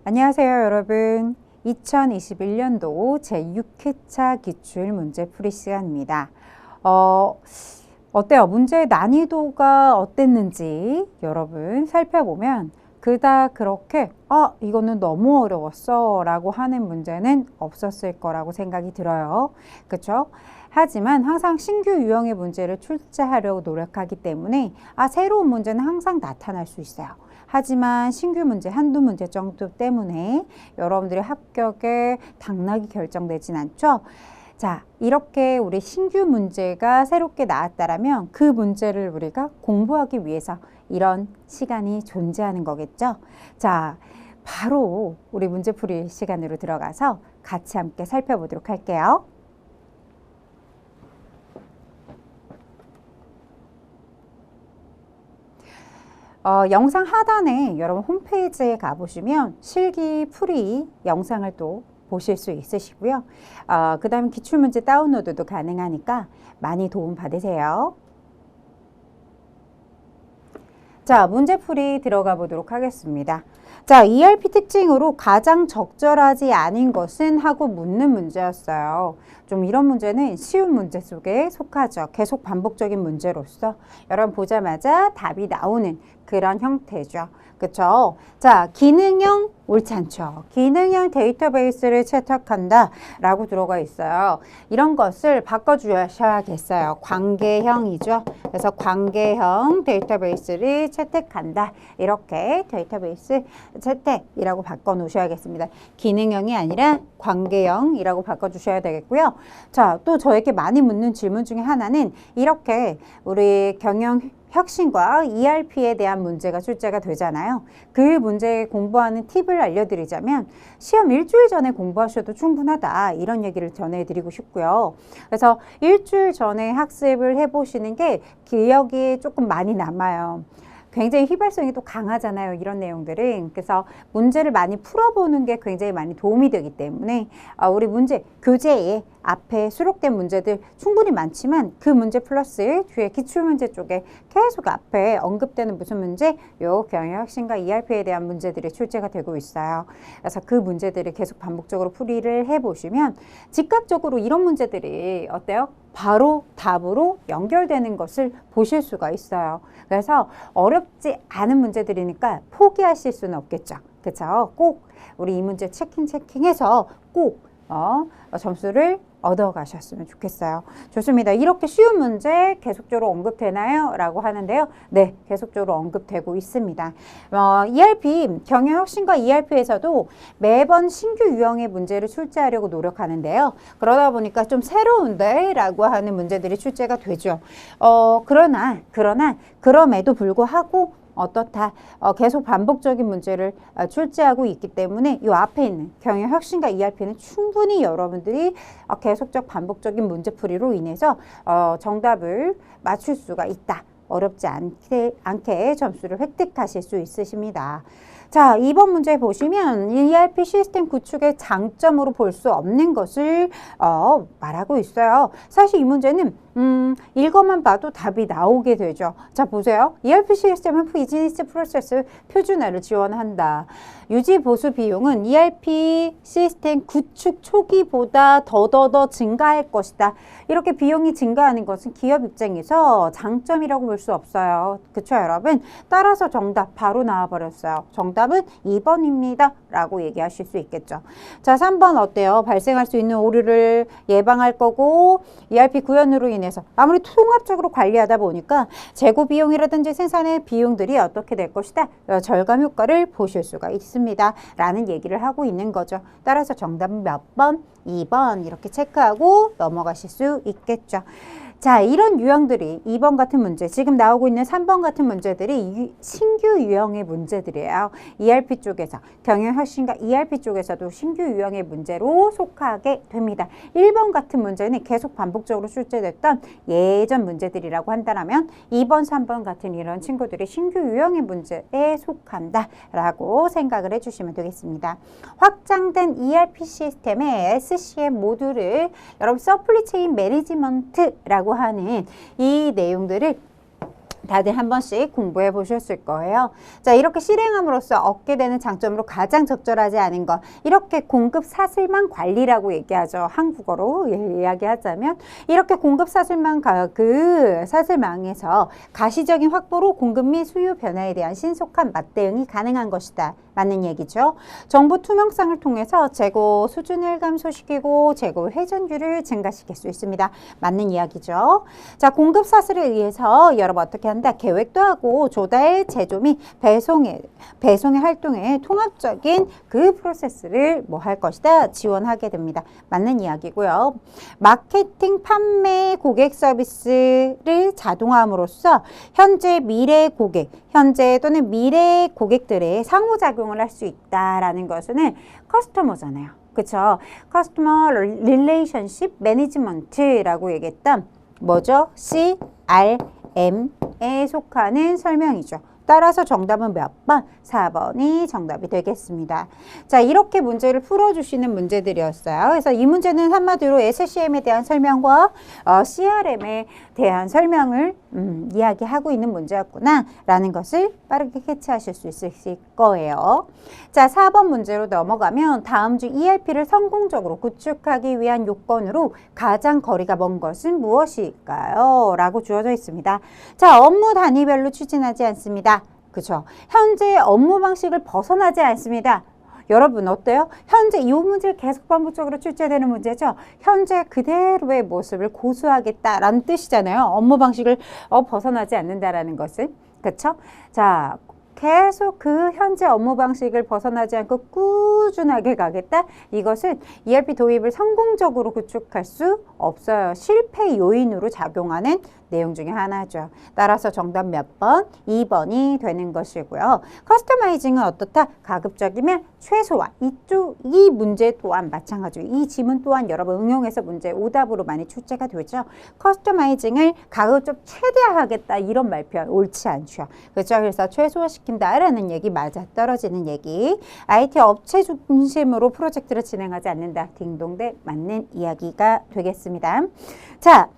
안녕하세요, 여러분. 2021년도 제6회차 기출문제풀이 시간입니다. 어때요? 문제의 난이도가 어땠는지 여러분 살펴보면 그닥 그렇게 이거는 너무 어려웠어 라고 하는 문제는 없었을 거라고 생각이 들어요. 그쵸? 하지만 항상 신규 유형의 문제를 출제하려고 노력하기 때문에 새로운 문제는 항상 나타날 수 있어요. 하지만 신규 문제 한두 문제 정도 때문에 여러분들의 합격에 당락이 결정되진 않죠. 자, 이렇게 우리 신규 문제가 새롭게 나왔다라면 그 문제를 우리가 공부하기 위해서 이런 시간이 존재하는 거겠죠. 자, 바로 우리 문제풀이 시간으로 들어가서 같이 함께 살펴보도록 할게요. 영상 하단에 여러분 홈페이지에 가보시면 실기 풀이 영상을 또 보실 수 있으시고요. 그 다음에 기출문제 다운로드도 가능하니까 많이 도움 받으세요. 자, 문제풀이 들어가 보도록 하겠습니다. 자, ERP 특징으로 가장 적절하지 않은 것은 하고 묻는 문제였어요. 좀 이런 문제는 쉬운 문제 속에 속하죠. 계속 반복적인 문제로서 여러분 보자마자 답이 나오는 그런 형태죠. 그쵸? 자, 기능형 옳지 않죠. 기능형 데이터베이스를 채택한다 라고 들어가 있어요. 이런 것을 바꿔주셔야겠어요. 관계형이죠. 그래서 관계형 데이터베이스를 채택한다. 이렇게 데이터베이스 채택이라고 바꿔 놓으셔야겠습니다. 기능형이 아니라 관계형이라고 바꿔주셔야 되겠고요. 자, 또 저에게 많이 묻는 질문 중에 하나는 이렇게 우리 경영 혁신과 ERP에 대한 문제가 출제가 되잖아요. 그 문제 공부하는 팁을 알려드리자면 시험 일주일 전에 공부하셔도 충분하다 이런 얘기를 전해드리고 싶고요. 그래서 일주일 전에 학습을 해보시는 게 기억이 조금 많이 남아요. 굉장히 휘발성이 또 강하잖아요. 이런 내용들은. 그래서 문제를 많이 풀어보는 게 굉장히 많이 도움이 되기 때문에 우리 문제 교재에 앞에 수록된 문제들 충분히 많지만 그 문제 플러스 뒤에 기출문제 쪽에 계속 앞에 언급되는 무슨 문제? 요 경영혁신과 ERP에 대한 문제들이 출제가 되고 있어요. 그래서 그 문제들을 계속 반복적으로 풀이를 해보시면 즉각적으로 이런 문제들이 어때요? 바로 답으로 연결되는 것을 보실 수가 있어요. 그래서 어렵지 않은 문제들이니까 포기하실 수는 없겠죠. 그렇죠? 꼭 우리 이 문제 체킹해서 꼭 점수를 얻어가셨으면 좋겠어요. 좋습니다. 이렇게 쉬운 문제 계속적으로 언급되나요? 라고 하는데요. 네, 계속적으로 언급되고 있습니다. ERP, 경영혁신과 ERP에서도 매번 신규 유형의 문제를 출제하려고 노력하는데요. 그러다 보니까 좀 새로운데? 라고 하는 문제들이 출제가 되죠. 그럼에도 불구하고 어떻다. 계속 반복적인 문제를 출제하고 있기 때문에 이 앞에 있는 경영혁신과 ERP는 충분히 여러분들이 계속적 반복적인 문제풀이로 인해서 정답을 맞출 수가 있다. 어렵지 않게 점수를 획득하실 수 있으십니다. 자, 2번 문제 보시면 ERP 시스템 구축의 장점으로 볼 수 없는 것을 말하고 있어요. 사실 이 문제는 읽어만 봐도 답이 나오게 되죠. 자, 보세요. ERP 시스템은 비즈니스 프로세스 표준화를 지원한다. 유지 보수 비용은 ERP 시스템 구축 초기보다 더 증가할 것이다. 이렇게 비용이 증가하는 것은 기업 입장에서 장점이라고 볼 수 없어요. 그쵸, 여러분? 따라서 정답 바로 나와버렸어요. 정답은 2번입니다. 라고 얘기하실 수 있겠죠. 자, 3번 어때요? 발생할 수 있는 오류를 예방할 거고 ERP 구현으로 인해서 아무리 통합적으로 관리하다 보니까 재고 비용이라든지 생산의 비용들이 어떻게 될 것이다. 절감 효과를 보실 수가 있습니다. 라는 얘기를 하고 있는 거죠. 따라서 정답은 몇 번? 2번 이렇게 체크하고 넘어가실 수 있겠죠. 자, 이런 유형들이 2번 같은 문제, 지금 나오고 있는 3번 같은 문제들이 신규 유형의 문제들이에요. ERP 쪽에서, 경영혁신과 ERP 쪽에서도 신규 유형의 문제로 속하게 됩니다. 1번 같은 문제는 계속 반복적으로 출제됐던 예전 문제들이라고 한다면 2번, 3번 같은 이런 친구들이 신규 유형의 문제에 속한다라고 생각을 해주시면 되겠습니다. 확장된 ERP 시스템의 SCM 모듈을 여러분 서플리 체인 매니지먼트라고 하는 이 내용들을 다들 한 번씩 공부해 보셨을 거예요. 자, 이렇게 실행함으로써 얻게 되는 장점으로 가장 적절하지 않은 것. 이렇게 공급 사슬망 관리라고 얘기하죠. 한국어로 이야기하자면 이렇게 공급 사슬망 그 사슬망에서 가시적인 확보로 공급 및 수요 변화에 대한 신속한 맞대응이 가능한 것이다. 맞는 얘기죠. 정보 투명성을 통해서 재고 수준을 감소시키고 재고 회전율을 증가시킬 수 있습니다. 맞는 이야기죠. 자, 공급 사슬에 의해서 여러분 어떻게 한다? 계획도 하고 조달, 제조 및 배송의 활동에 통합적인 그 프로세스를 뭐 할 것이다? 지원하게 됩니다. 맞는 이야기고요. 마케팅, 판매, 고객 서비스를 자동화함으로써 현재 또는 미래 고객들의 상호작용을 할 수 있다라는 것은 커스터머잖아요. 그쵸? 커스터머 릴레이션십 매니지먼트라고 얘기했던 뭐죠? CRM에 속하는 설명이죠. 따라서 정답은 몇 번? 4번이 정답이 되겠습니다. 자, 이렇게 문제를 풀어주시는 문제들이었어요. 그래서 이 문제는 한마디로 SCM에 대한 설명과 CRM에 대한 설명을 이야기하고 있는 문제였구나 라는 것을 빠르게 캐치하실 수 있을 거예요. 자, 4번 문제로 넘어가면 다음 중 ERP를 성공적으로 구축하기 위한 요건으로 가장 거리가 먼 것은 무엇일까요? 라고 주어져 있습니다. 자, 업무 단위별로 추진하지 않습니다. 그죠? 현재 업무 방식을 벗어나지 않습니다. 여러분 어때요? 현재 이 문제를 계속 반복적으로 출제되는 문제죠. 현재 그대로의 모습을 고수하겠다라는 뜻이잖아요. 업무 방식을 벗어나지 않는다라는 것은. 그렇죠? 자, 계속 그 현재 업무 방식을 벗어나지 않고 꾸준하게 가겠다. 이것은 ERP 도입을 성공적으로 구축할 수 없어요. 실패 요인으로 작용하는 내용 중에 하나죠. 따라서 정답 몇 번? 2번이 되는 것이고요. 커스터마이징은 어떻다? 가급적이면 최소화. 이 문제 또한 마찬가지로 이 지문 또한 여러분 응용해서 문제 오답으로 많이 출제가 되죠. 커스터마이징을 가급적 최대화하겠다 이런 말표 옳지 않죠. 그렇죠? 그래서 최소화시킨다라는 얘기 맞아 떨어지는 얘기. IT 업체 중심으로 프로젝트를 진행하지 않는다. 딩동대 맞는 이야기가 되겠습니다. 자.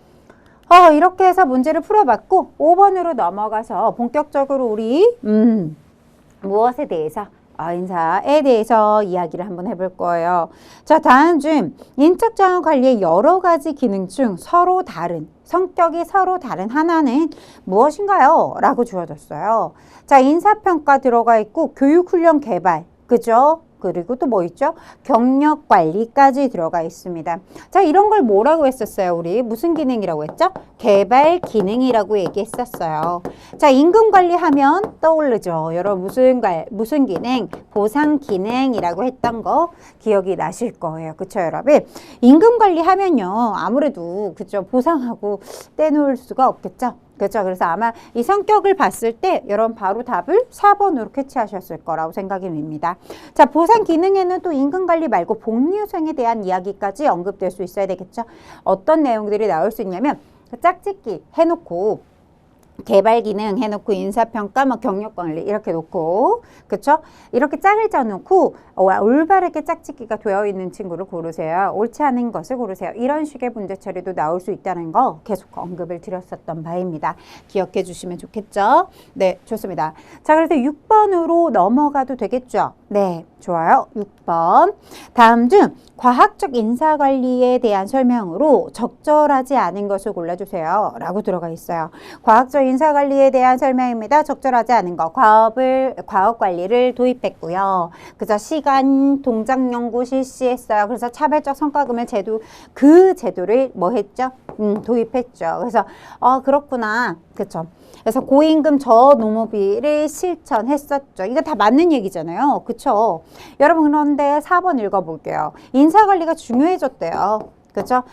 이렇게 해서 문제를 풀어봤고 5번으로 넘어가서 본격적으로 우리 무엇에 대해서 인사에 대해서 이야기를 한번 해볼 거예요. 자, 다음 중 인적 자원 관리의 여러 가지 기능 중 성격이 서로 다른 하나는 무엇인가요? 라고 주어졌어요. 자, 인사평가 들어가 있고 교육훈련 개발, 그죠? 그리고 또 뭐 있죠? 경력 관리까지 들어가 있습니다. 자, 이런 걸 뭐라고 했었어요? 우리 무슨 기능이라고 했죠? 개발 기능이라고 얘기했었어요. 자, 임금 관리하면 떠오르죠. 여러분 무슨 기능? 보상 기능이라고 했던 거 기억이 나실 거예요. 그쵸, 여러분? 임금 관리하면요. 아무래도 그쵸, 보상하고 떼놓을 수가 없겠죠. 그렇죠. 그래서 아마 이 성격을 봤을 때 여러분 바로 답을 4번으로 캐치하셨을 거라고 생각이 듭니다. 자, 보상 기능에는 또 임금관리 말고 복리후생에 대한 이야기까지 언급될 수 있어야 되겠죠. 어떤 내용들이 나올 수 있냐면 짝짓기 해놓고 개발 기능 해놓고 인사평가, 경력관리 이렇게 놓고 그쵸? 이렇게 짝을 짜놓고 올바르게 짝짓기가 되어 있는 친구를 고르세요. 옳지 않은 것을 고르세요. 이런 식의 문제 처리도 나올 수 있다는 거 계속 언급을 드렸었던 바입니다. 기억해 주시면 좋겠죠? 네, 좋습니다. 자, 그래서 6번으로 넘어가도 되겠죠? 네, 좋아요. 6번. 다음 중 과학적 인사관리에 대한 설명으로 적절하지 않은 것을 골라주세요. 라고 들어가 있어요. 과학적 인사관리에 대한 설명입니다. 적절하지 않은 거. 과학관리를 도입했고요. 그래서 시간, 동작 연구 실시했어요. 그래서 차별적 성과금을 그 제도를 뭐 했죠? 도입했죠. 그래서 그렇구나. 그쵸? 그래서 고임금 저노무비를 실천했었죠. 이거 다 맞는 얘기잖아요. 그쵸? 여러분 그런데 4번 읽어볼게요. 인사관리가 중요해졌대요. 그쵸?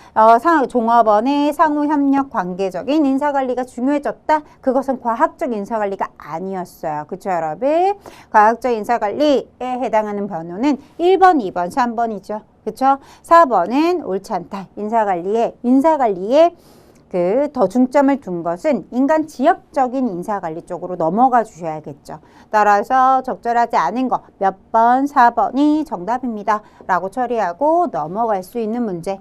종업원의 상호협력 관계적인 인사관리가 중요해졌다. 그것은 과학적 인사관리가 아니었어요. 그쵸, 여러분? 과학적 인사관리에 해당하는 번호는 1번, 2번, 3번이죠. 그쵸? 4번은 옳지 않다. 인사관리에 더 중점을 둔 것은 인간 지역적인 인사관리 쪽으로 넘어가 주셔야겠죠. 따라서 적절하지 않은 거 몇 번? 4번이 정답입니다. 라고 처리하고 넘어갈 수 있는 문제.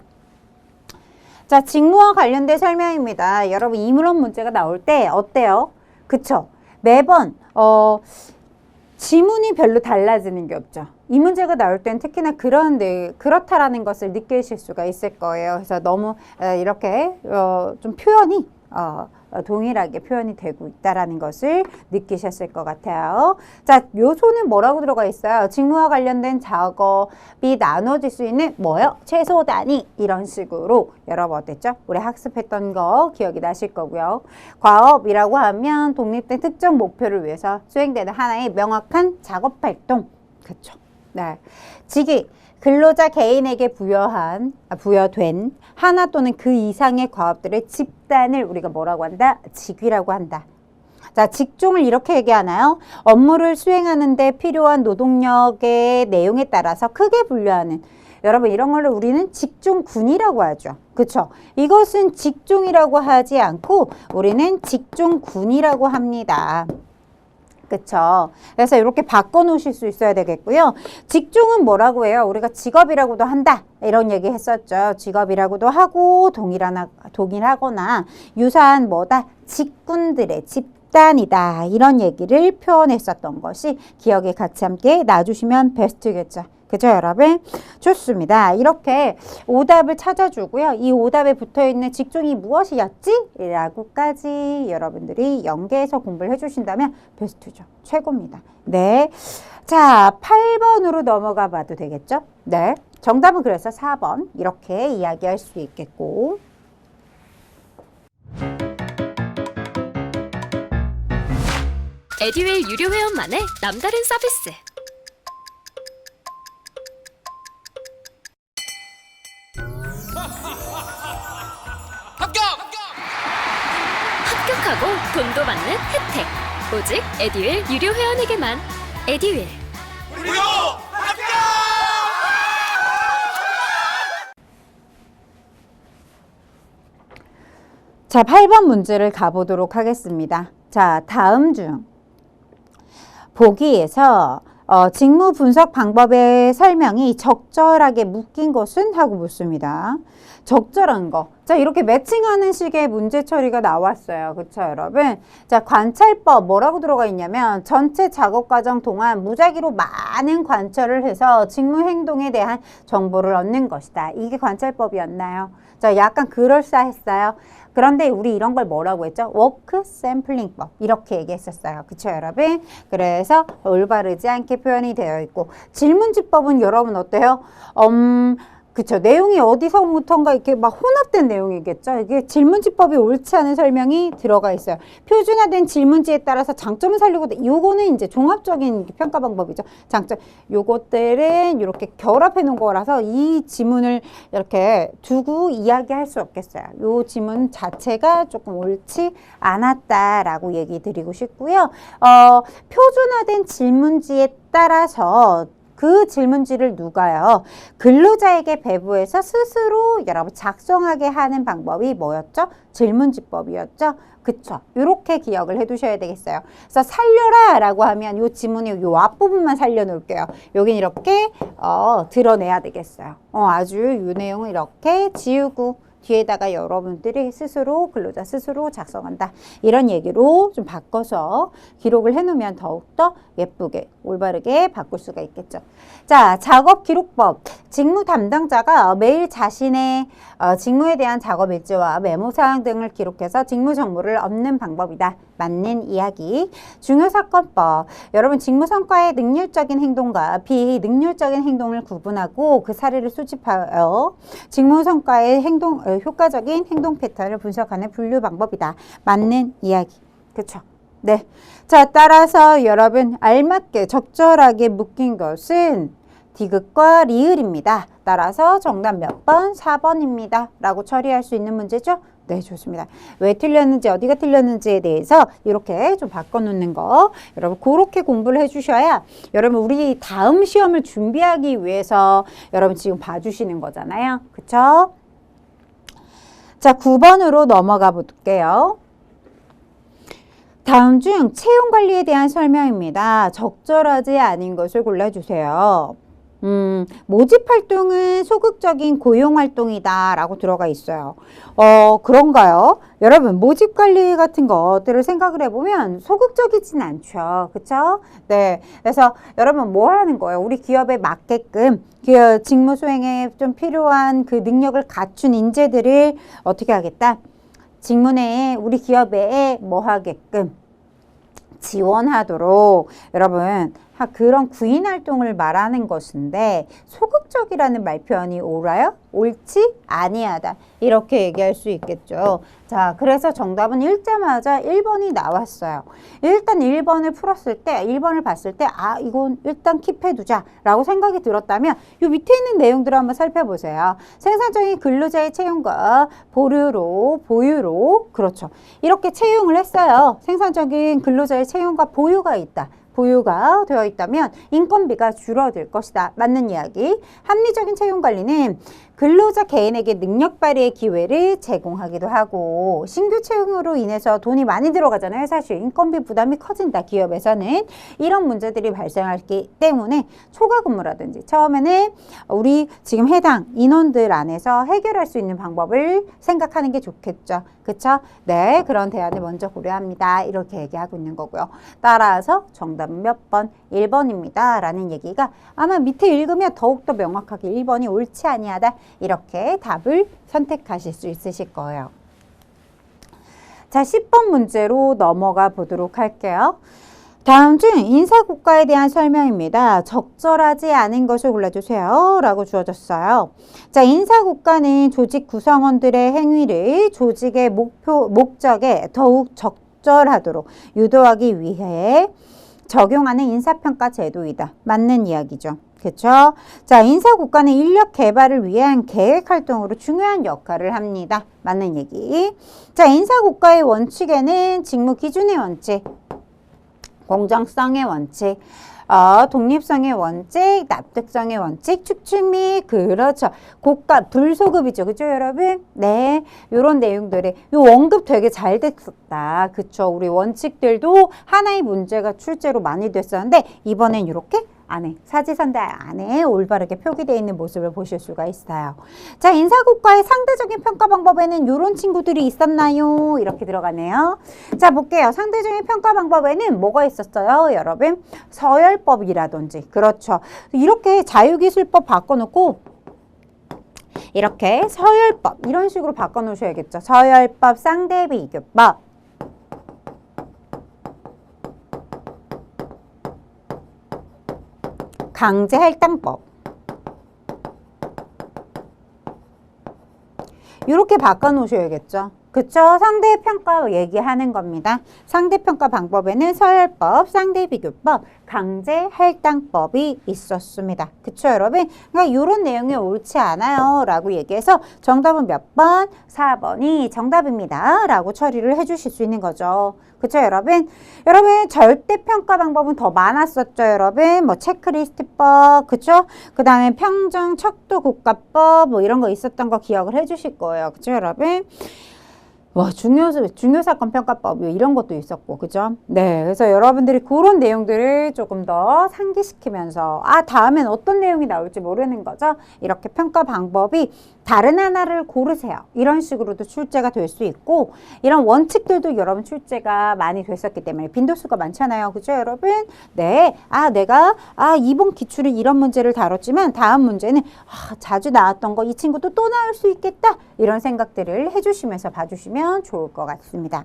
자, 직무와 관련된 설명입니다. 여러분 이물원 문제가 나올 때 어때요? 그쵸? 매번 지문이 별로 달라지는 게 없죠. 이 문제가 나올 땐 특히나 그렇다라는 것을 느끼실 수가 있을 거예요. 그래서 너무 이렇게 좀 표현이 동일하게 표현이 되고 있다라는 것을 느끼셨을 것 같아요. 자, 요소는 뭐라고 들어가 있어요? 직무와 관련된 작업이 나눠질 수 있는 뭐요? 최소 단위 이런 식으로 여러분 어땠죠? 우리 학습했던 거 기억이 나실 거고요. 과업이라고 하면 독립된 특정 목표를 위해서 수행되는 하나의 명확한 작업 활동. 그렇죠? 네. 직위. 근로자 개인에게 부여된 하나 또는 그 이상의 과업들의 집단을 우리가 뭐라고 한다? 직위라고 한다. 자, 직종을 이렇게 얘기하나요? 업무를 수행하는 데 필요한 노동력의 내용에 따라서 크게 분류하는 여러분 이런 걸로 우리는 직종군이라고 하죠. 그쵸? 이것은 직종이라고 하지 않고 우리는 직종군이라고 합니다. 그쵸. 그래서 이렇게 바꿔 놓으실 수 있어야 되겠고요. 직종은 뭐라고 해요? 우리가 직업이라고도 한다. 이런 얘기 했었죠. 직업이라고도 하고 동일하거나 유사한 뭐다? 직군들의 집단이다. 이런 얘기를 표현했었던 것이 기억에 같이 함께 놔주시면 베스트겠죠. 그죠, 여러분? 좋습니다. 이렇게 오답을 찾아주고요. 이 오답에 붙어있는 직종이 무엇이었지? 라고까지 여러분들이 연계해서 공부를 해주신다면 베스트죠. 최고입니다. 네. 자, 8번으로 넘어가 봐도 되겠죠? 네. 정답은 그래서 4번. 이렇게 이야기할 수 있겠고. 에듀윌 유료 회원만의 남다른 서비스. 합격하고 돈도 받는 혜택. 오직 에듀윌 유료 회원에게만. 에듀윌. 무료 합격! 자, 8번 문제를 가보도록 하겠습니다. 자, 다음 중 보기에서 직무 분석 방법의 설명이 적절하게 묶인 것은? 하고 묻습니다. 적절한 거. 자, 이렇게 매칭하는 식의 문제 처리가 나왔어요. 그쵸, 여러분? 자, 관찰법 뭐라고 들어가 있냐면 전체 작업 과정 동안 무작위로 많은 관찰을 해서 직무 행동에 대한 정보를 얻는 것이다. 이게 관찰법이었나요? 자, 약간 그럴싸했어요. 그런데 우리 이런 걸 뭐라고 했죠? 워크 샘플링법 이렇게 얘기했었어요. 그쵸, 여러분? 그래서 올바르지 않게 표현이 되어 있고 질문지법은 여러분 어때요? 그쵸. 내용이 어디서부터인가 이렇게 막 혼합된 내용이겠죠. 이게 질문지법이 옳지 않은 설명이 들어가 있어요. 표준화된 질문지에 따라서 장점을 살리고, 요거는 이제 종합적인 평가 방법이죠. 장점, 요것들은 이렇게 결합해 놓은 거라서 이 지문을 이렇게 두고 이야기할 수 없겠어요. 요 지문 자체가 조금 옳지 않았다라고 얘기 드리고 싶고요. 표준화된 질문지에 따라서 그 질문지를 누가요? 근로자에게 배부해서 스스로 여러분 작성하게 하는 방법이 뭐였죠? 질문지법이었죠? 그쵸? 이렇게 기억을 해두셔야 되겠어요. 그래서 살려라 라고 하면 이 지문의 요 앞부분만 살려놓을게요. 여긴 이렇게 드러내야 되겠어요. 아주 이 내용을 이렇게 지우고 뒤에다가 여러분들이 스스로 근로자 스스로 작성한다. 이런 얘기로 좀 바꿔서 기록을 해놓으면 더욱더 예쁘게 올바르게 바꿀 수가 있겠죠. 자, 작업 기록법. 직무 담당자가 매일 자신의 직무에 대한 작업 일지와 메모 사항 등을 기록해서 직무 정보를 얻는 방법이다. 맞는 이야기. 중요사건법. 여러분 직무 성과의 능률적인 행동과 비능률적인 행동을 구분하고 그 사례를 수집하여 직무 성과의 효과적인 행동 패턴을 분석하는 분류 방법이다. 맞는 이야기. 그렇죠? 네. 자, 따라서 여러분 알맞게 적절하게 묶인 것은 디귿과 리을입니다. 따라서 정답 몇 번? 4번입니다. 라고 처리할 수 있는 문제죠? 네, 좋습니다. 왜 틀렸는지, 어디가 틀렸는지에 대해서 이렇게 좀 바꿔놓는 거 여러분 그렇게 공부를 해주셔야 여러분 우리 다음 시험을 준비하기 위해서 여러분 지금 봐주시는 거잖아요. 그쵸? 자, 9번으로 넘어가 볼게요. 다음 중 채용 관리에 대한 설명입니다. 적절하지 않은 것을 골라주세요. 모집 활동은 소극적인 고용 활동이다 라고 들어가 있어요. 그런가요? 여러분, 모집 관리 같은 것들을 생각을 해보면 소극적이진 않죠. 그쵸? 네. 그래서 여러분 뭐 하는 거예요? 우리 기업에 맞게끔 직무 수행에 좀 필요한 그 능력을 갖춘 인재들을 어떻게 하겠다? 직무 내에 우리 기업에 뭐 하게끔 지원하도록 여러분 그런 구인 활동을 말하는 것인데 소극적이라는 말 표현이 옳아요? 옳지? 아니하다. 이렇게 얘기할 수 있겠죠. 자, 그래서 정답은 읽자마자 1번이 나왔어요. 일단 1번을 풀었을 때, 1번을 봤을 때, 아, 이건 일단 킵해두자 라고 생각이 들었다면 이 밑에 있는 내용들을 한번 살펴보세요. 생산적인 근로자의 채용과 보유로, 그렇죠. 이렇게 채용을 했어요. 생산적인 근로자의 채용과 보유가 있다. 보유가 되어 있다면 인건비가 줄어들 것이다. 맞는 이야기. 합리적인 채용 관리는 근로자 개인에게 능력 발휘의 기회를 제공하기도 하고 신규 채용으로 인해서 돈이 많이 들어가잖아요. 사실 인건비 부담이 커진다. 기업에서는 이런 문제들이 발생하기 때문에 초과 근무라든지 처음에는 우리 지금 해당 인원들 안에서 해결할 수 있는 방법을 생각하는 게 좋겠죠. 그쵸? 네, 그런 대안을 먼저 고려합니다. 이렇게 얘기하고 있는 거고요. 따라서 정답은 몇 번? 1번입니다. 라는 얘기가 아마 밑에 읽으면 더욱더 명확하게 1번이 옳지 아니하다. 이렇게 답을 선택하실 수 있으실 거예요. 자, 10번 문제로 넘어가 보도록 할게요. 다음 중 인사고과에 대한 설명입니다. 적절하지 않은 것을 골라주세요. 라고 주어졌어요. 자, 인사고과는 조직 구성원들의 행위를 조직의 목적에 더욱 적절하도록 유도하기 위해 적용하는 인사평가 제도이다. 맞는 이야기죠. 그렇죠? 자, 인사고과는 인력 개발을 위한 계획 활동으로 중요한 역할을 합니다. 맞는 얘기. 자, 인사고과의 원칙에는 직무 기준의 원칙, 공정성의 원칙, 독립성의 원칙, 납득성의 원칙, 축출 및 그렇죠. 고가 불소급이죠. 그죠, 여러분? 네, 요런 내용들이 요 언급 되게 잘 됐었다. 그쵸? 우리 원칙들도 하나의 문제가 출제로 많이 됐었는데 이번엔 이렇게 안에 사지선다 안에 올바르게 표기되어 있는 모습을 보실 수가 있어요. 자, 인사고과의 상대적인 평가 방법에는 이런 친구들이 있었나요? 이렇게 들어가네요. 자, 볼게요. 상대적인 평가 방법에는 뭐가 있었어요, 여러분? 서열법이라든지, 그렇죠. 이렇게 자유기술법 바꿔놓고 이렇게 서열법 이런 식으로 바꿔놓으셔야겠죠. 서열법, 상대비교법. 강제할당법. 이렇게 바꿔놓으셔야겠죠. 그쵸? 상대평가 얘기하는 겁니다. 상대평가 방법에는 서열법, 상대비교법, 강제할당법이 있었습니다. 그쵸, 여러분? 그러니까 이런 내용이 옳지 않아요 라고 얘기해서 정답은 몇 번? 4번이 정답입니다 라고 처리를 해주실 수 있는 거죠. 그쵸, 여러분? 여러분, 절대평가 방법은 더 많았었죠, 여러분? 뭐, 체크리스트법, 그쵸? 그 다음에 평정, 척도 국가법, 뭐, 이런 거 있었던 거 기억을 해주실 거예요. 그쵸, 여러분? 와, 중요사건 평가법 이런 것도 있었고, 그죠? 네, 그래서 여러분들이 그런 내용들을 조금 더 상기시키면서 다음엔 어떤 내용이 나올지 모르는 거죠? 이렇게 평가 방법이 다른 하나를 고르세요. 이런 식으로도 출제가 될 수 있고 이런 원칙들도 여러분 출제가 많이 됐었기 때문에 빈도수가 많잖아요. 그죠, 여러분? 네, 내가 이번 기출은 이런 문제를 다뤘지만 다음 문제는 자주 나왔던 거 이 친구도 또 나올 수 있겠다. 이런 생각들을 해주시면서 봐주시면 좋을 것 같습니다.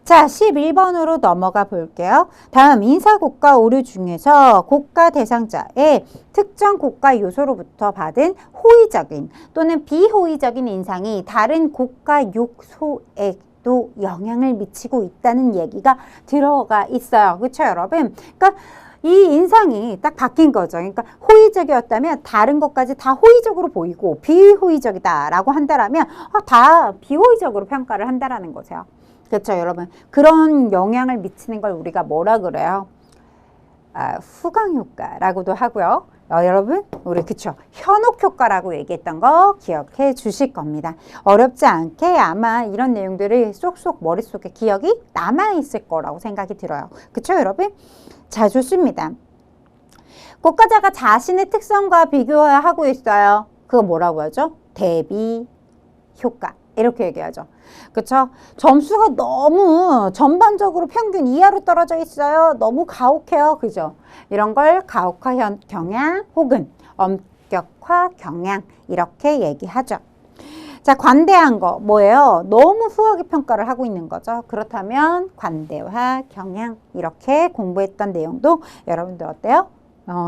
자, 11번으로 넘어가 볼게요. 다음 인사고과 오류 중에서 고과 대상자의 특정 고과 요소로부터 받은 호의적인 또는 비호의적인 인상이 다른 고과 요소에도 영향을 미치고 있다는 얘기가 들어가 있어요. 그렇죠, 여러분? 그러니까 이 인상이 딱 바뀐 거죠. 그러니까 호의적이었다면 다른 것까지 다 호의적으로 보이고 비호의적이다라고 한다라면 다 비호의적으로 평가를 한다라는 거죠. 그렇죠, 여러분? 그런 영향을 미치는 걸 우리가 뭐라 그래요? 후광효과라고도 하고요. 여러분, 우리 그쵸? 현혹효과라고 얘기했던 거 기억해 주실 겁니다. 어렵지 않게 아마 이런 내용들이 쏙쏙 머릿속에 기억이 남아있을 거라고 생각이 들어요. 그쵸, 여러분? 자, 좋습니다. 국가자가 자신의 특성과 비교하고 있어요. 그거 뭐라고 하죠? 대비 효과. 이렇게 얘기하죠. 그쵸? 점수가 너무 전반적으로 평균 이하로 떨어져 있어요. 너무 가혹해요. 그죠? 이런 걸 가혹화 경향 혹은 엄격화 경향 이렇게 얘기하죠. 자, 관대한 거 뭐예요? 너무 후하게 평가를 하고 있는 거죠. 그렇다면 관대화 경향 이렇게 공부했던 내용도 여러분들 어때요?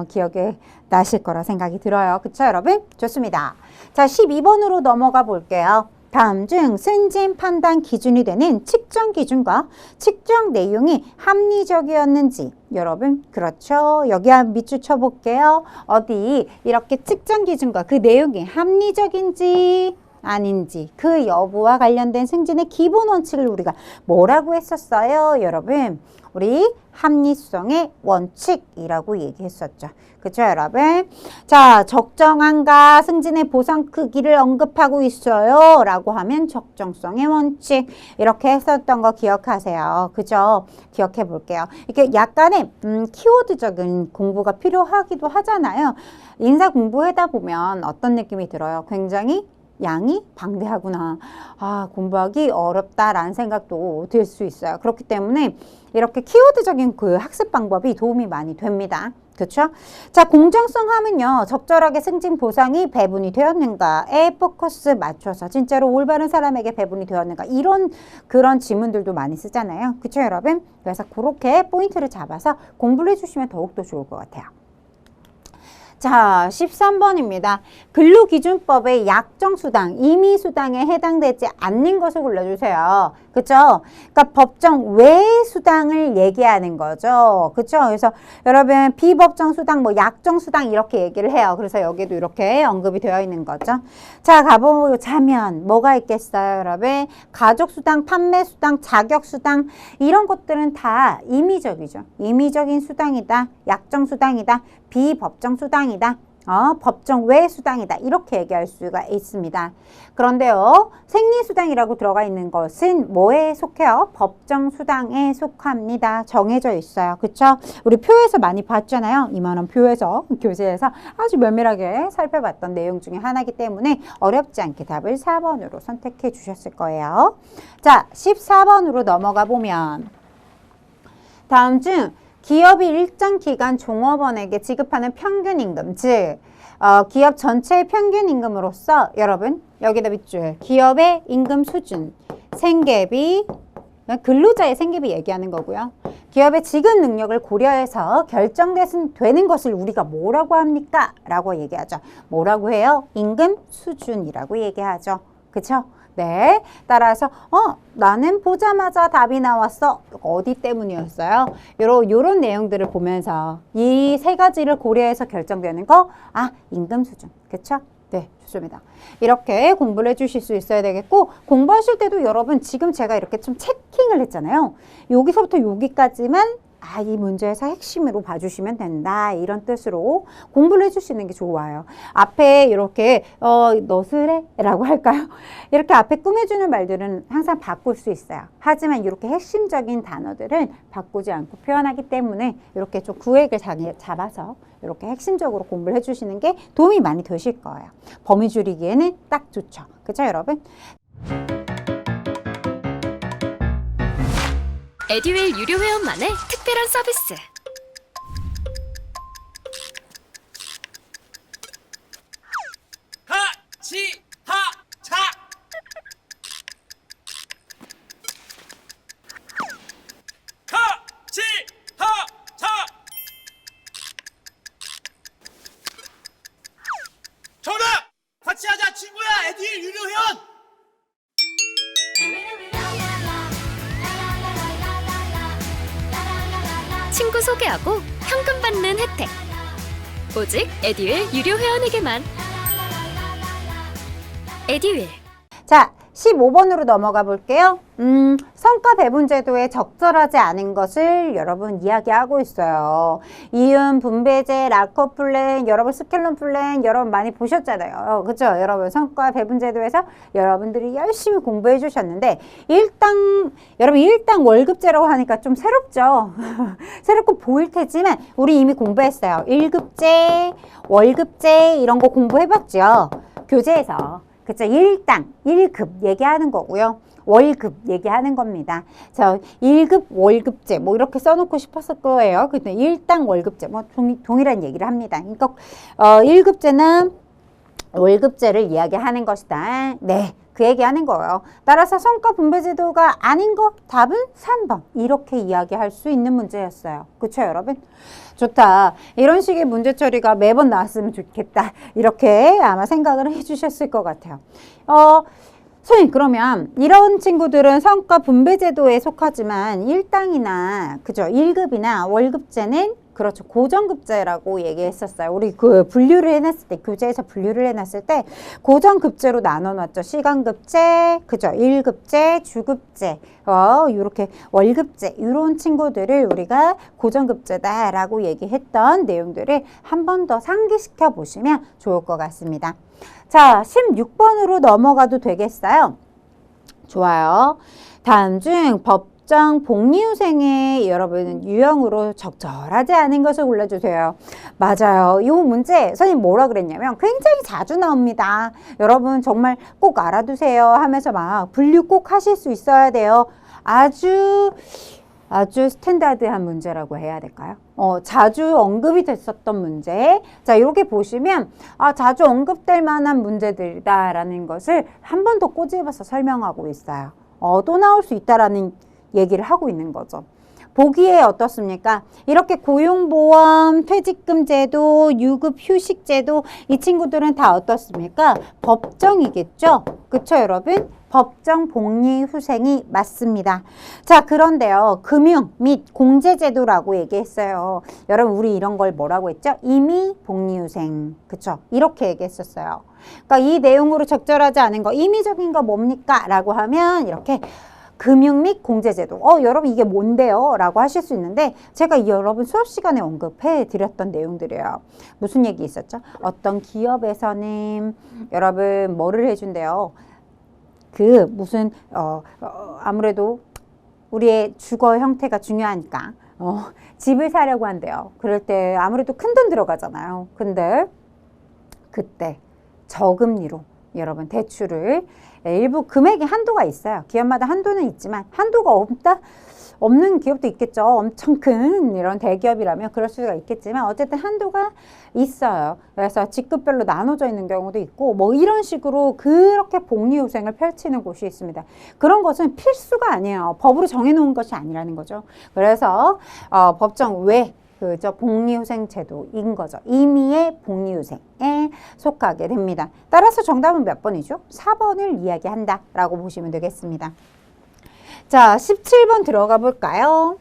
기억에 나실 거라 생각이 들어요. 그쵸 여러분? 좋습니다. 자, 12번으로 넘어가 볼게요. 다음 중 승진 판단 기준이 되는 측정 기준과 측정 내용이 합리적이었는지 여러분 그렇죠? 여기 밑줄 쳐볼게요. 어디 이렇게 측정 기준과 그 내용이 합리적인지 아닌지 그 여부와 관련된 승진의 기본 원칙을 우리가 뭐라고 했었어요? 여러분 우리 합리성의 원칙이라고 얘기했었죠. 그렇죠 여러분? 자, 적정한가 승진의 보상 크기를 언급하고 있어요 라고 하면 적정성의 원칙 이렇게 했었던 거 기억하세요. 그죠? 기억해 볼게요. 이렇게 약간의 키워드적인 공부가 필요하기도 하잖아요. 인사 공부하다 보면 어떤 느낌이 들어요? 굉장히 양이 방대하구나. 아, 공부하기 어렵다라는 생각도 들 수 있어요. 그렇기 때문에 이렇게 키워드적인 그 학습 방법이 도움이 많이 됩니다. 그렇죠? 자, 공정성 하면요. 적절하게 승진 보상이 배분이 되었는가에 포커스 맞춰서 진짜로 올바른 사람에게 배분이 되었는가 이런 그런 지문들도 많이 쓰잖아요. 그렇죠, 여러분? 그래서 그렇게 포인트를 잡아서 공부를 해주시면 더욱더 좋을 것 같아요. 자, 13번입니다. 근로기준법의 약정수당, 임의수당에 해당되지 않는 것을 골라주세요. 그쵸? 그러니까 법정 외 수당을 얘기하는 거죠. 그쵸? 그래서 여러분 비법정수당, 뭐 약정수당 이렇게 얘기를 해요. 그래서 여기도 이렇게 언급이 되어 있는 거죠. 자, 가보자면 뭐가 있겠어요, 여러분? 가족수당, 판매수당, 자격수당 이런 것들은 다 임의적이죠. 임의적인 수당이다. 약정수당이다. 비법정 수당이다. 법정 외 수당이다. 이렇게 얘기할 수가 있습니다. 그런데요. 생리수당이라고 들어가 있는 것은 뭐에 속해요? 법정 수당에 속합니다. 정해져 있어요. 그쵸? 우리 표에서 많이 봤잖아요. 2만원 표에서 교재에서 아주 면밀하게 살펴봤던 내용 중에 하나이기 때문에 어렵지 않게 답을 4번으로 선택해 주셨을 거예요. 자, 14번으로 넘어가 보면 다음 중 기업이 일정 기간 종업원에게 지급하는 평균 임금, 즉 기업 전체의 평균 임금으로서 여러분 여기다 밑줄 기업의 임금 수준, 생계비, 근로자의 생계비 얘기하는 거고요. 기업의 지급 능력을 고려해서 결정되는 것을 우리가 뭐라고 합니까? 라고 얘기하죠. 뭐라고 해요? 임금 수준이라고 얘기하죠. 그쵸? 네. 따라서 나는 보자마자 답이 나왔어. 어디 때문이었어요? 요런 내용들을 보면서 이 세 가지를 고려해서 결정되는 거, 임금 수준. 그쵸? 네, 좋습니다. 이렇게 공부를 해주실 수 있어야 되겠고 공부하실 때도 여러분 지금 제가 이렇게 좀 체킹을 했잖아요. 여기서부터 여기까지만 이 문제에서 핵심으로 봐주시면 된다. 이런 뜻으로 공부를 해주시는 게 좋아요. 앞에 이렇게 너스레? 라고 할까요? 이렇게 앞에 꾸며주는 말들은 항상 바꿀 수 있어요. 하지만 이렇게 핵심적인 단어들은 바꾸지 않고 표현하기 때문에 이렇게 좀 구획을 잡아서 이렇게 핵심적으로 공부를 해주시는 게 도움이 많이 되실 거예요. 범위 줄이기에는 딱 좋죠. 그렇죠, 여러분? 에듀윌 유료 회원만의 특별한 서비스. 하치하차 하치하차 정답! 같이 하자 친구야 에듀윌 유료 회원! 친구 소개하고 현금 받는 혜택. 오직 에듀윌 유료 회원에게만. 에듀윌. 자, 15번으로 넘어가 볼게요. 성과 배분 제도에 적절하지 않은 것을 여러분 이야기하고 있어요. 이윤, 분배제, 라커 플랜, 여러분 스켈론 플랜 여러분 많이 보셨잖아요. 그죠? 여러분 성과 배분 제도에서 여러분들이 열심히 공부해 주셨는데 여러분 일당 월급제라고 하니까 좀 새롭죠? 새롭고 보일 테지만 우리 이미 공부했어요. 1급제, 월급제 이런 거 공부해봤죠? 교재에서. 그쵸? 1당, 1급 얘기하는 거고요. 월급 얘기하는 겁니다. 자, 1급 월급제 뭐 이렇게 써놓고 싶었을 거예요. 근데 1당 월급제 뭐 동일한 얘기를 합니다. 그러니까 1급제는 월급제를 이야기하는 것이다. 네, 그 얘기하는 거예요. 따라서 성과 분배 제도가 아닌 거 답은 3번 이렇게 이야기할 수 있는 문제였어요. 그렇죠, 여러분? 좋다. 이런 식의 문제 처리가 매번 나왔으면 좋겠다. 이렇게 아마 생각을 해주셨을 것 같아요. 선생님, 그러면 이런 친구들은 성과 분배 제도에 속하지만 1당이나 그죠? 1급이나 월급제는 그렇죠. 고정급제라고 얘기했었어요. 우리 그 분류를 해놨을 때, 교재에서 분류를 해놨을 때 고정급제로 나눠놨죠. 시간급제, 그죠? 1급제, 주급제, 요렇게 월급제, 이런 친구들을 우리가 고정급제다라고 얘기했던 내용들을 한 번 더 상기시켜 보시면 좋을 것 같습니다. 자, 16번으로 넘어가도 되겠어요? 좋아요. 다음 중 법정 복리후생의 여러분 유형으로 적절하지 않은 것을 골라주세요. 맞아요. 이 문제 선생님 뭐라 그랬냐면 굉장히 자주 나옵니다. 여러분 정말 꼭 알아두세요 하면서 막 분류 꼭 하실 수 있어야 돼요. 아주 스탠다드한 문제라고 해야 될까요? 자주 언급이 됐었던 문제. 자, 이렇게 보시면 자주 언급될 만한 문제들이다라는 것을 한 번 더 꼬집어서 설명하고 있어요. 또 나올 수 있다라는 얘기를 하고 있는 거죠. 보기에 어떻습니까? 이렇게 고용보험, 퇴직금 제도, 유급 휴식 제도 이 친구들은 다 어떻습니까? 법정이겠죠? 그쵸, 여러분? 법정 복리 후생이 맞습니다. 자, 그런데요. 금융 및 공제제도라고 얘기했어요. 여러분, 우리 이런 걸 뭐라고 했죠? 임의 복리 후생. 그쵸? 이렇게 얘기했었어요. 그러니까 이 내용으로 적절하지 않은 거, 임의적인 거 뭡니까? 라고 하면 이렇게 금융 및 공제제도. 여러분 이게 뭔데요? 라고 하실 수 있는데 제가 여러분 수업 시간에 언급해 드렸던 내용들이에요. 무슨 얘기 있었죠? 어떤 기업에서는 여러분 뭐를 해준대요? 아무래도 우리의 주거 형태가 중요하니까 집을 사려고 한대요. 그럴 때 아무래도 큰 돈 들어가잖아요. 근데 그때 저금리로 여러분 대출을 일부 금액이 한도가 있어요. 기업마다 한도는 있지만 한도가 없는 기업도 있겠죠. 엄청 큰 이런 대기업이라면 그럴 수가 있겠지만 어쨌든 한도가 있어요. 그래서 직급별로 나눠져 있는 경우도 있고 뭐 이런 식으로 그렇게 복리후생을 펼치는 곳이 있습니다. 그런 것은 필수가 아니에요. 법으로 정해놓은 것이 아니라는 거죠. 그래서 법정 외 그저 복리후생 제도인 거죠. 임의의 복리후생에 속하게 됩니다. 따라서 정답은 몇 번이죠? 4번을 이야기한다 라고 보시면 되겠습니다. 자, 17번 들어가 볼까요?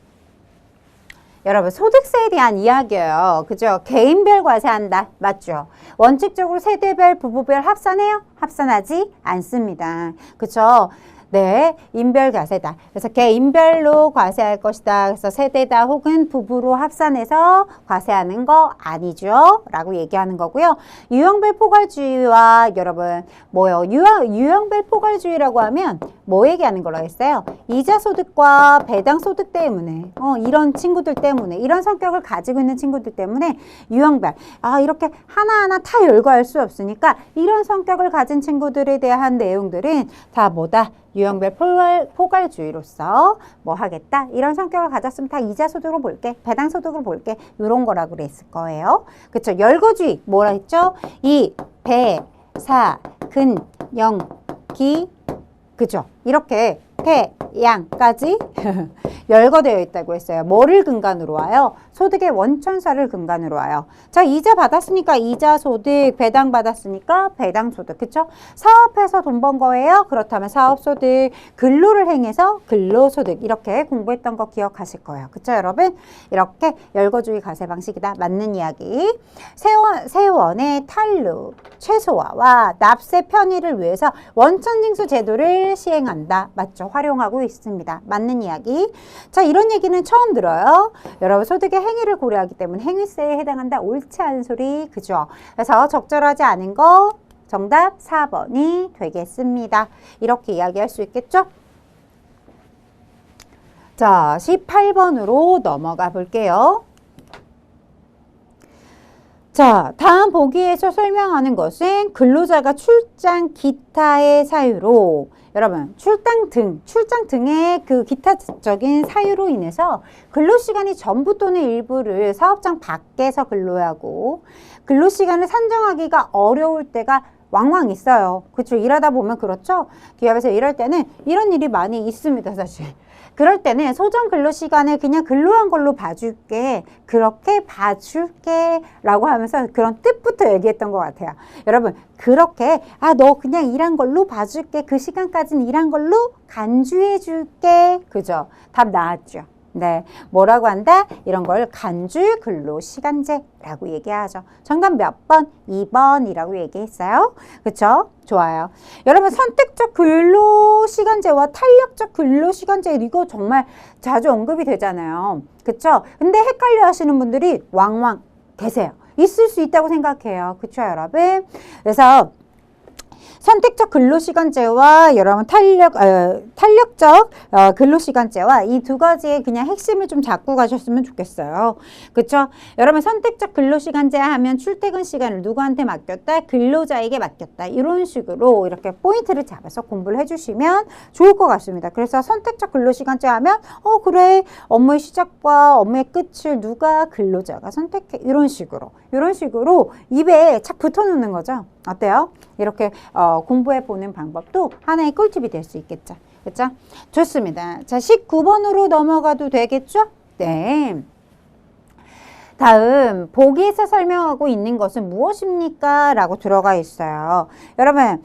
여러분 소득세에 대한 이야기예요. 그죠? 개인별 과세한다. 맞죠? 원칙적으로 세대별, 부부별 합산해요? 합산하지 않습니다. 그죠? 네, 인별 과세다. 그래서 개인별로 과세할 것이다. 그래서 세대다 혹은 부부로 합산해서 과세하는 거 아니죠? 라고 얘기하는 거고요. 유형별 포괄주의와 여러분 뭐요? 유형별 포괄주의라고 하면 뭐 얘기하는 걸로 했어요? 이자소득과 배당소득 때문에 이런 친구들 때문에 이런 성격을 가지고 있는 친구들 때문에 유형별 이렇게 하나하나 다 열거할 수 없으니까 이런 성격을 가진 친구들에 대한 내용들은 다 뭐다? 유형별 포괄주의로서 뭐 하겠다? 이런 성격을 가졌으면 다 이자소득으로 볼게, 배당소득으로 볼게 이런 거라고 그랬을 거예요. 그쵸? 열거주의 뭐라 했죠? 이, 배, 사, 근, 영, 기 그죠? 이렇게 태양까지 열거되어 있다고 했어요. 뭐를 근간으로 와요? 소득의 원천사를 근간으로 와요. 자, 이자 받았으니까 이자 소득, 배당 받았으니까 배당 소득, 그쵸? 사업해서 돈 번 거예요. 그렇다면 사업 소득, 근로를 행해서 근로 소득, 이렇게 공부했던 거 기억하실 거예요. 그쵸, 여러분? 이렇게 열거주의 가세 방식이다. 맞는 이야기. 세원의 탄루, 최소화와 납세 편의를 위해서 원천징수 제도를 시행한다. 맞죠? 활용하고 있습니다. 맞는 이야기. 자, 이런 얘기는 처음 들어요. 여러분, 소득의 행위를 고려하기 때문에 행위세에 해당한다. 옳지 않은 소리. 그죠? 그래서 적절하지 않은 거 정답 4번이 되겠습니다. 이렇게 이야기할 수 있겠죠? 자, 18번으로 넘어가 볼게요. 자, 다음 보기에서 설명하는 것은 근로자가 출장 기타의 사유로, 여러분, 출장 등의 그 기타적인 사유로 인해서 근로시간이 전부 또는 일부를 사업장 밖에서 근로하고 근로시간을 산정하기가 어려울 때가 왕왕 있어요. 그렇죠? 일하다 보면 그렇죠? 기업에서 일할 때는 이런 일이 많이 있습니다, 사실. 그럴 때는 소정 근로시간을 그냥 근로한 걸로 봐줄게, 그렇게 봐줄게 라고 하면서 그런 뜻부터 얘기했던 것 같아요. 여러분, 그렇게 너 그냥 일한 걸로 봐줄게, 그 시간까지는 일한 걸로 간주해 줄게. 그죠? 답 나왔죠? 네, 뭐라고 한다? 이런 걸 간주 근로시간제라고 얘기하죠. 정답 몇 번? 2번이라고 얘기했어요. 그쵸? 좋아요. 여러분, 선택적 근로시간제와 탄력적 근로시간제, 이거 정말 자주 언급이 되잖아요. 그쵸? 근데 헷갈려 하시는 분들이 왕왕 계세요. 있을 수 있다고 생각해요. 그쵸, 여러분? 그래서 선택적 근로시간제와 여러분 탄력적 근로시간제와 이 두 가지의 그냥 핵심을 좀 잡고 가셨으면 좋겠어요. 그쵸? 여러분, 선택적 근로시간제 하면 출퇴근 시간을 누구한테 맡겼다? 근로자에게 맡겼다. 이런 식으로 이렇게 포인트를 잡아서 공부를 해주시면 좋을 것 같습니다. 그래서 선택적 근로시간제 하면 그래, 업무의 시작과 업무의 끝을 누가? 근로자가 선택해. 이런 식으로 입에 착 붙어놓는 거죠. 어때요? 이렇게 공부해 보는 방법도 하나의 꿀팁이 될 수 있겠죠. 그렇죠? 좋습니다. 자, 19번으로 넘어가도 되겠죠? 네. 다음 보기에서 설명하고 있는 것은 무엇입니까? 라고 들어가 있어요. 여러분,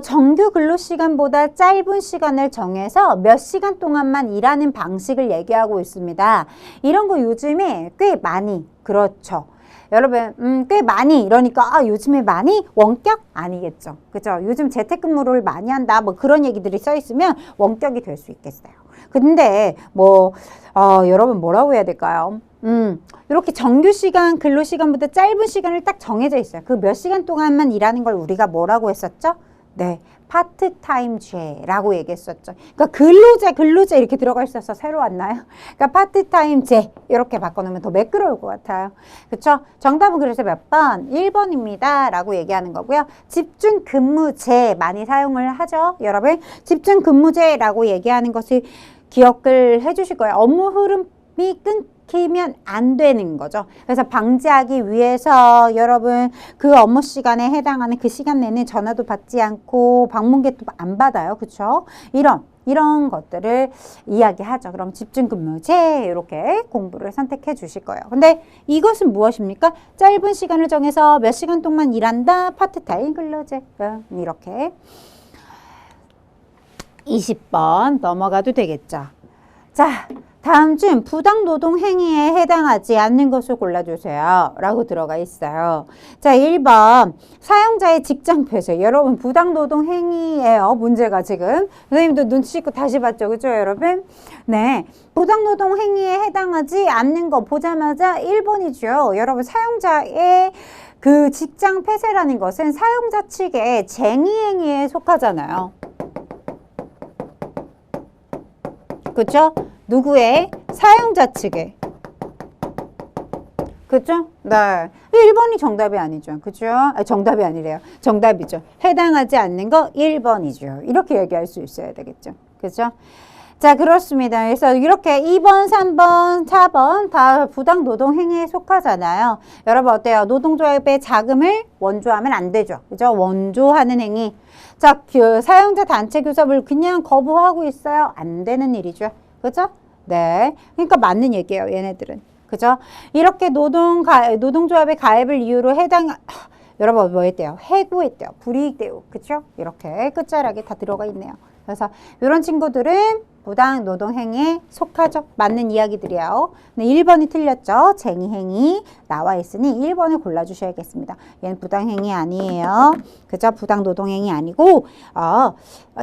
정규 근로시간보다 짧은 시간을 정해서 몇 시간 동안만 일하는 방식을 얘기하고 있습니다. 이런 거 요즘에 꽤 많이, 그렇죠. 여러분, 꽤 많이, 이러니까 요즘에 많이? 원격? 아니겠죠. 그죠? 요즘 재택근무를 많이 한다, 뭐 그런 얘기들이 써 있으면 원격이 될 수 있겠어요. 근데 여러분, 뭐라고 해야 될까요? 이렇게 정규 시간, 근로 시간보다 짧은 시간을 딱 정해져 있어요. 그 몇 시간 동안만 일하는 걸 우리가 뭐라고 했었죠? 네, 파트타임제라고 얘기했었죠. 그러니까 근로제 이렇게 들어가 있어서 새로 왔나요? 그러니까 파트타임제 이렇게 바꿔놓으면 더 매끄러울 것 같아요. 그렇죠? 정답은 그래서 몇 번? 1번입니다 라고 얘기하는 거고요. 집중근무제 많이 사용을 하죠, 여러분. 집중근무제라고 얘기하는 것을 기억을 해주실 거예요. 업무 흐름이 끊기면 안 되는 거죠. 그래서 방지하기 위해서 여러분, 그 업무 시간에 해당하는 그 시간 내내 전화도 받지 않고 방문객도 안 받아요. 그렇죠? 이런 것들을 이야기하죠. 그럼 집중근무제 이렇게 공부를 선택해 주실 거예요. 근데 이것은 무엇입니까? 짧은 시간을 정해서 몇 시간 동안 일한다. 파트타임 근로제. 이렇게 20번 넘어가도 되겠죠. 자, 다음 중 부당노동 행위에 해당하지 않는 것을 골라주세요 라고 들어가 있어요. 자, 1번 사용자의 직장 폐쇄. 여러분, 부당노동 행위예요, 문제가 지금. 선생님도 눈치 있고 다시 봤죠, 그죠, 여러분? 네, 부당노동 행위에 해당하지 않는 거 보자마자 1번이죠. 여러분, 사용자의 그 직장 폐쇄라는 것은 사용자 측의 쟁의 행위에 속하잖아요. 그렇죠? 누구의? 사용자 측의. 그렇죠? 네. 1번이 정답이 아니죠. 그렇죠? 정답이 아니래요. 정답이죠. 해당하지 않는 거 1번이죠. 이렇게 얘기할 수 있어야 되겠죠. 그렇죠? 자, 그렇습니다. 그래서 이렇게 2번, 3번, 4번 다 부당노동 행위에 속하잖아요. 여러분 어때요? 노동조합의 자금을 원조하면 안 되죠. 그죠? 원조하는 행위. 자, 사용자 단체 교섭을 그냥 거부하고 있어요. 안 되는 일이죠. 그죠? 네. 그러니까 맞는 얘기예요. 얘네들은. 그죠? 이렇게 노동조합의 가입을 이유로 여러분 뭐 했대요? 해고했대요. 불이익 대우. 그죠? 이렇게 끝자락에 다 들어가 있네요. 그래서 이런 친구들은 부당 노동행위에 속하죠. 맞는 이야기들이에요. 네, 1번이 틀렸죠. 쟁의행위 나와 있으니 1번을 골라주셔야겠습니다. 얘는 부당행위 아니에요. 그죠? 부당 노동행위 아니고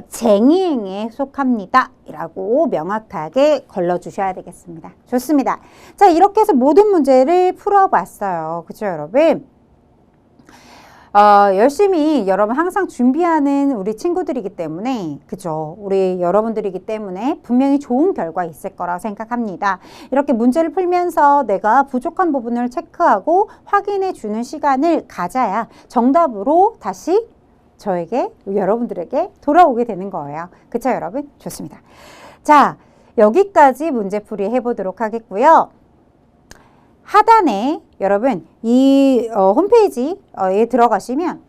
쟁의행위에 속합니다. 라고 명확하게 걸러주셔야 되겠습니다. 좋습니다. 자, 이렇게 해서 모든 문제를 풀어봤어요. 그죠, 여러분? 열심히 여러분 항상 준비하는 우리 친구들이기 때문에, 그죠? 우리 여러분들이기 때문에 분명히 좋은 결과 있을 거라 생각합니다. 이렇게 문제를 풀면서 내가 부족한 부분을 체크하고 확인해 주는 시간을 가져야 정답으로 다시 저에게, 여러분들에게 돌아오게 되는 거예요. 그쵸, 여러분? 좋습니다. 자, 여기까지 문제풀이 해보도록 하겠고요. 하단에 여러분 이 홈페이지에 들어가시면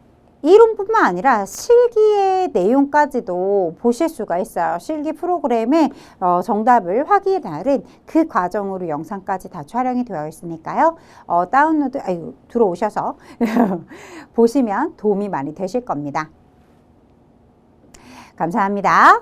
이론뿐만 아니라 실기의 내용까지도 보실 수가 있어요. 실기 프로그램의 정답을 확인하는 그 과정으로 영상까지 다 촬영이 되어 있으니까요. 들어오셔서 보시면 도움이 많이 되실 겁니다. 감사합니다.